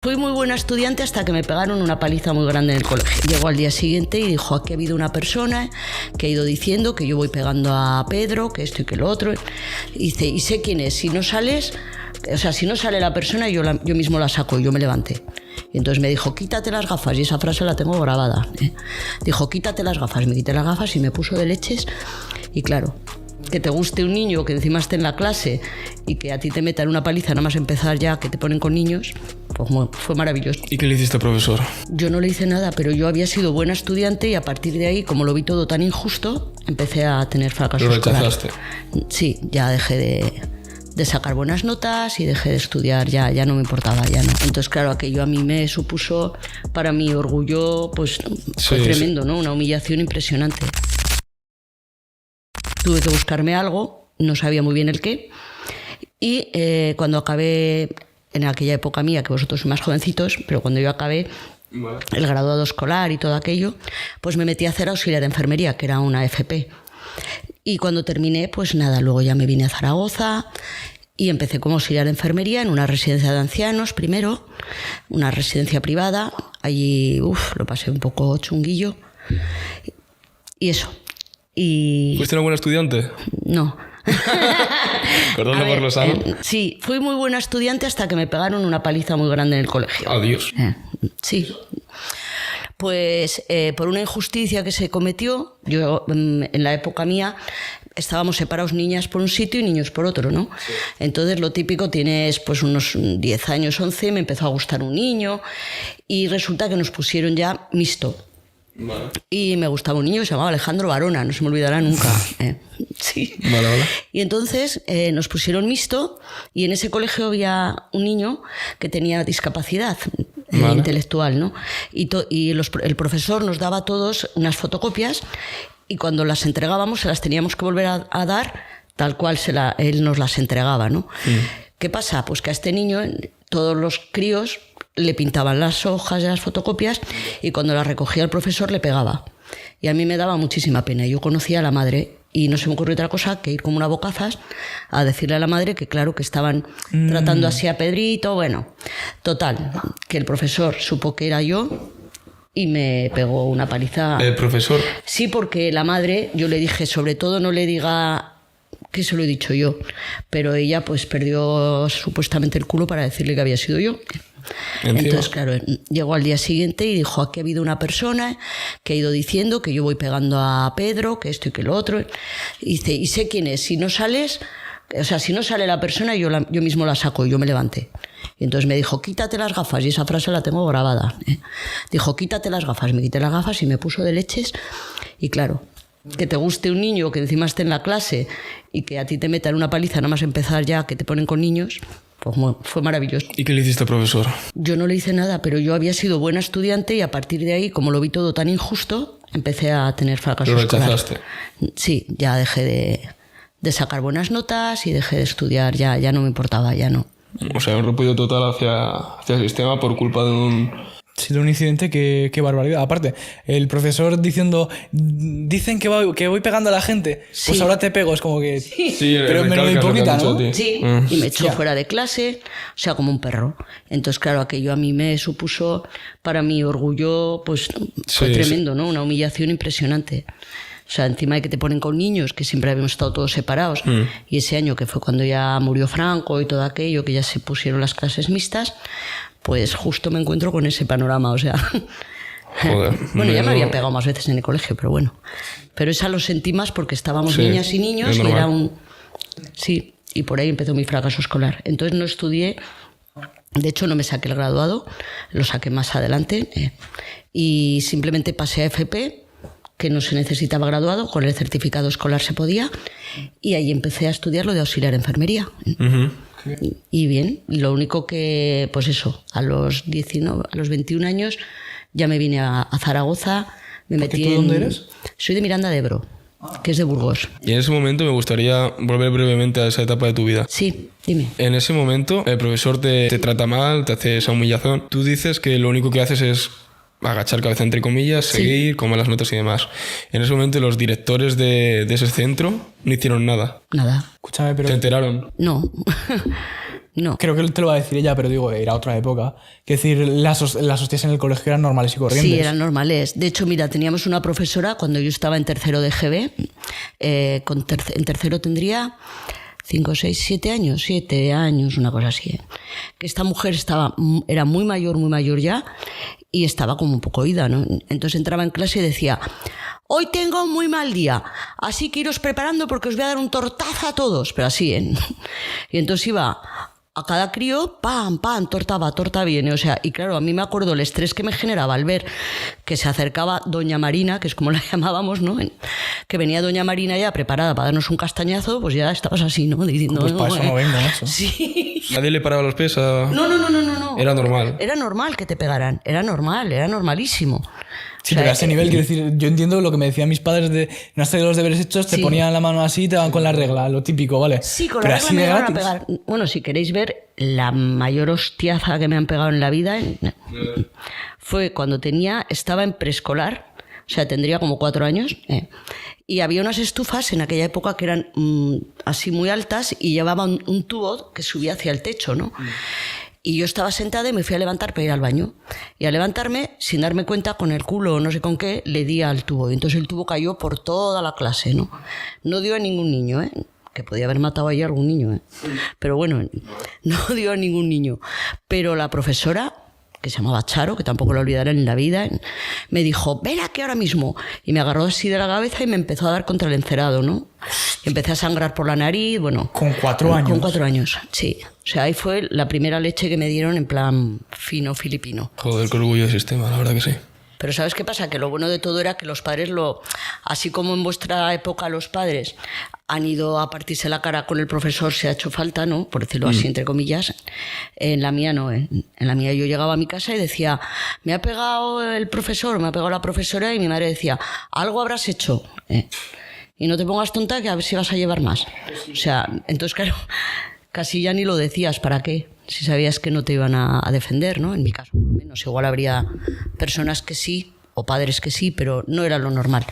Fui muy buena estudiante hasta que me pegaron una paliza muy grande en el colegio. Llegó al día siguiente y dijo, aquí ha habido una persona que ha ido diciendo que yo voy pegando a Pedro, que esto y que lo otro. Y dice, y sé quién es, si no sales, o sea, si no sale la persona, yo mismo la saco. Y yo me levanté. Y entonces me dijo, quítate las gafas, y esa frase la tengo grabada. Dijo, quítate las gafas, me quité las gafas y me puso de leches. Y claro, que te guste un niño que encima esté en la clase y que a ti te metan una paliza nada más empezar ya, que te ponen con niños, pues fue maravilloso. ¿Y qué le hiciste, profesor? Yo no le hice nada, pero yo había sido buena estudiante y a partir de ahí, como lo vi todo tan injusto, empecé a tener fracaso escolar. ¿Lo rechazaste? Sí, ya dejé de sacar buenas notas y dejé de estudiar, ya no me importaba, ya no. Entonces, claro, aquello a mí me supuso, para mi orgullo, pues fue tremendo, ¿no? Una humillación impresionante. Tuve que buscarme algo, no sabía muy bien el qué, y cuando acabé, en aquella época mía, que vosotros sois más jovencitos, pero cuando yo acabé el graduado escolar y todo aquello, pues me metí a hacer auxiliar de enfermería, que era una FP. Y cuando terminé, pues nada, luego ya me vine a Zaragoza y empecé como auxiliar de enfermería en una residencia de ancianos primero, una residencia privada. Allí, lo pasé un poco chunguillo. Y eso. Y... ¿Fuiste una buena estudiante? No. Cordón de Borlosano. Sí, fui muy buena estudiante hasta que me pegaron una paliza muy grande en el colegio. Adiós. Sí. Pues por una injusticia que se cometió, yo en la época mía estábamos separados, niñas por un sitio y niños por otro, ¿no? Sí. Entonces lo típico, tienes pues unos 10 años, 11, me empezó a gustar un niño y resulta que nos pusieron ya mixto. Vale. Y me gustaba un niño que se llamaba Alejandro Barona, no se me olvidará nunca. Sí. Vale. Y entonces nos pusieron mixto y en ese colegio había un niño que tenía discapacidad intelectual, ¿no? Y el profesor nos daba a todos unas fotocopias y cuando las entregábamos se las teníamos que volver a dar tal cual él nos las entregaba, ¿no? ¿Qué pasa? Pues que a este niño todos los críos le pintaban las hojas de las fotocopias y cuando las recogía el profesor le pegaba. Y a mí me daba muchísima pena. Yo conocía a la madre y no se me ocurrió otra cosa que ir como una bocazas a decirle a la madre que claro que estaban tratando así a Pedrito. Bueno, total, que el profesor supo que era yo y me pegó una paliza. ¿El profesor? Sí, porque la madre, yo le dije, sobre todo no le diga que se lo he dicho yo, pero ella pues perdió supuestamente el culo para decirle que había sido yo. Entonces, claro, llegó al día siguiente y dijo, aquí ha habido una persona que ha ido diciendo que yo voy pegando a Pedro, que esto y que lo otro. Y dice, y sé quién es, si no sales, o sea, si no sale la persona, yo mismo la saco. Y yo me levanté. Y entonces me dijo, quítate las gafas, y esa frase la tengo grabada. Dijo, quítate las gafas, me quité las gafas y me puso de leches. Y claro, que te guste un niño que encima esté en la clase y que a ti te metan una paliza nada más empezar ya, que te ponen con niños, pues fue maravilloso. ¿Y qué le hiciste, profesor? Yo no le hice nada, pero yo había sido buena estudiante y a partir de ahí, como lo vi todo tan injusto, empecé a tener fracaso escolar. ¿Lo rechazaste? Sí, ya dejé de sacar buenas notas y dejé de estudiar, ya no me importaba, ya no. O sea, un repudio total hacia el sistema por culpa de un... Sí, de un incidente, qué barbaridad. Aparte, el profesor dicen que voy pegando a la gente, sí. Pues ahora te pego, es como que... Sí, pero menos hipócrita, ¿no? Sí, y me echó fuera de clase, o sea, como un perro. Entonces, claro, aquello a mí me supuso, para mi orgullo, pues fue tremendo, ¿no? Una humillación impresionante. O sea, encima de que te ponen con niños, que siempre habíamos estado todos separados, y ese año que fue cuando ya murió Franco y todo aquello, que ya se pusieron las clases mixtas, pues justo me encuentro con ese panorama, o sea... Joder, bueno, ya me habían pegado más veces en el colegio, pero bueno. Pero esa lo sentí más porque estábamos niñas y niños y era un... Sí, y por ahí empezó mi fracaso escolar. Entonces no estudié, de hecho no me saqué el graduado, lo saqué más adelante, y simplemente pasé a FP, que no se necesitaba graduado, con el certificado escolar se podía, y ahí empecé a estudiar lo de auxiliar de enfermería. Y bien, lo único que, pues eso, a los 21 años ya me vine a Zaragoza, me metí ¿Tú dónde eres? Soy de Miranda de Ebro, que es de Burgos. Y en ese momento me gustaría volver brevemente a esa etapa de tu vida. Sí, dime. En ese momento el profesor te trata mal, te hace esa humillación. Tú dices que lo único que haces es agachar cabeza entre comillas, seguir con malas notas y demás. En ese momento los directores de ese centro no hicieron nada. Nada. Escúchame, pero... ¿Se enteraron? No. No. Creo que te lo va a decir ella, pero digo, era otra época. Es decir, las hostias en el colegio eran normales y corrientes. Sí, eran normales. De hecho, mira, teníamos una profesora cuando yo estaba en tercero de GB. En tercero tendría 5, 6, 7 años. 7 años, una cosa así. Que esta mujer era muy mayor ya, y estaba como un poco oída, ¿no? Entonces entraba en clase y decía: hoy tengo un muy mal día, así que iros preparando porque os voy a dar un tortazo a todos. Pero así, ¿eh? Y entonces iba a cada crío, pam, torta viene. O sea, y claro, a mí me acuerdo el estrés que me generaba al ver que se acercaba Doña Marina, que es como la llamábamos, ¿no? Que venía Doña Marina ya preparada para darnos un castañazo, pues ya estabas así, ¿no? Diciendo, Pues para eso no vengo, macho. Sí. ¿Nadie le paraba los pies a...? No. Era normal. Era normal que te pegaran, era normalísimo. Sí, O sea, pero a ese nivel, quiero decir, yo entiendo lo que me decían mis padres de no has traído los deberes hechos, te Sí. ponían la mano así y te van con la regla, lo típico, ¿vale? Sí, con pero la regla así me de llegaron a gratis. pegar. Bueno, si queréis ver la mayor hostiaza que me han pegado en la vida, fue cuando estaba en preescolar, o sea, tendría como 4 años, y había unas estufas en aquella época que eran así muy altas y llevaban un tubo que subía hacia el techo, ¿no? Y yo estaba sentada y me fui a levantar para ir al baño. Y al levantarme, sin darme cuenta, con el culo o no sé con qué, le di al tubo. Y entonces el tubo cayó por toda la clase, ¿no? No dio a ningún niño, ¿eh? Que podía haber matado ahí a algún niño, ¿eh? Pero bueno, no dio a ningún niño. Pero la profesora, que se llamaba Charo, que tampoco la olvidaré en la vida, me dijo: ven aquí ahora mismo. Y me agarró así de la cabeza y me empezó a dar contra el encerado, ¿no? Y empecé a sangrar por la nariz, bueno. ¿Con 4 años? Con 4 años, sí. O sea, ahí fue la primera leche que me dieron en plan fino filipino. Joder, qué orgullo del sistema, la verdad que sí. Pero ¿sabes qué pasa? Que lo bueno de todo era que los padres así como en vuestra época los padres han ido a partirse la cara con el profesor si ha hecho falta, ¿no? Por decirlo así, entre comillas. En la mía no. En la mía yo llegaba a mi casa y decía: me ha pegado el profesor, me ha pegado la profesora, y mi madre decía: algo habrás hecho. Y no te pongas tonta, que a ver si vas a llevar más. O sea, entonces claro, casi ya ni lo decías, ¿para qué? Si sabías que no te iban a defender, ¿no? En mi caso, por lo menos. Igual habría personas que sí, o padres que sí, pero no era lo normal.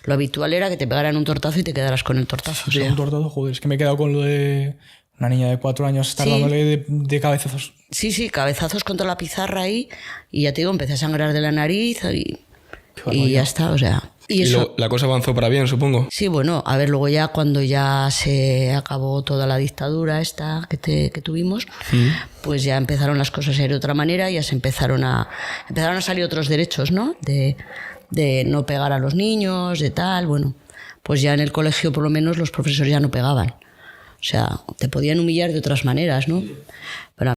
Lo habitual era que te pegaran un tortazo y te quedaras con el tortazo. O sea, Un tortazo, joder, es que me he quedado con lo de una niña de 4 años estar Sí. dándole de cabezazos. sí, cabezazos contra la pizarra ahí, y ya te digo, empecé a sangrar de la nariz y ya está, o sea. Y eso, luego la cosa avanzó para bien, supongo. sí, bueno, a ver, luego ya cuando ya se acabó toda la dictadura esta que tuvimos, pues ya empezaron las cosas a ir de otra manera, ya se empezaron a salir otros derechos, ¿no? De no pegar a los niños, de tal, bueno, pues ya en el colegio por lo menos los profesores ya no pegaban. O sea, te podían humillar de otras maneras, ¿no? Pero